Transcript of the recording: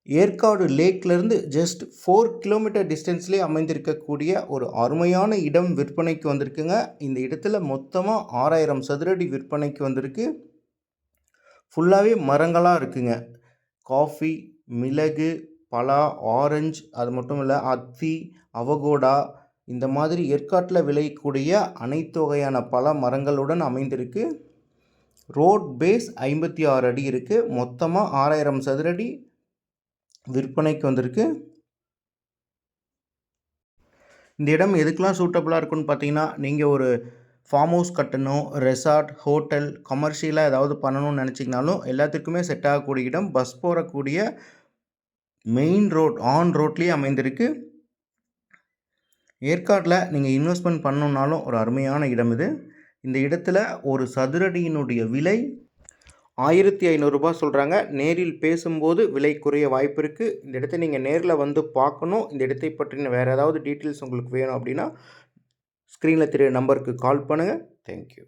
Yercaud லேக்லேருந்து just 4 kilometre டிஸ்டன்ஸ்லேயே அமைந்திருக்கக்கூடிய ஒரு அருமையான இடம் விற்பனைக்கு வந்திருக்குங்க. இந்த இடத்துல மொத்தமாக 6000 சதுரடி விற்பனைக்கு வந்திருக்கு. ஃபுல்லாகவே மரங்களாக இருக்குங்க. காஃபி, மிளகு, பலா, ஆரஞ்சு, அது மட்டும் இல்லை அத்தி, அவகோடா, இந்த மாதிரி ஏற்காட்டில் விளையக்கூடிய அனைத்து வகையான பல மரங்களுடன் அமைந்திருக்கு. ரோட் பேஸ் 56 அடி இருக்குது. மொத்தமாக 6000 சதுரடி விற்பனைக்கு வந்திருக்கு. இந்த இடம் எதுக்கெலாம் சூட்டபுளாக இருக்குன்னு பார்த்தீங்கன்னா, நீங்கள் ஒரு ஃபார்ம் ஹவுஸ் கட்டணும், ரெசார்ட், ஹோட்டல், கமர்ஷியலாக ஏதாவது பண்ணணும்னு நினச்சிங்கனாலும் எல்லாத்துக்குமே செட் ஆகக்கூடிய இடம். பஸ் போகக்கூடிய மெயின் ரோட் ரோட்லேயே அமைந்திருக்கு. ஏற்காட்டில் நீங்கள் இன்வெஸ்ட்மெண்ட் பண்ணணுன்னாலும் ஒரு அருமையான இடம் இது. இந்த இடத்துல ஒரு சதுரடியினுடைய விலை 1500 ரூபாய் சொல்கிறாங்க. நேரில் பேசும்போது விலை குறைய வாய்ப்பு இருக்குது. இந்த இடத்த நீங்கள் நேரில் வந்து பார்க்கணும். இந்த இடத்தை பற்றின வேறு ஏதாவது டீட்டெயில்ஸ் உங்களுக்கு வேணும் அப்படின்னா ஸ்க்ரீனில் தெரிய நம்பருக்கு கால் பண்ணுங்கள். தேங்க்யூ.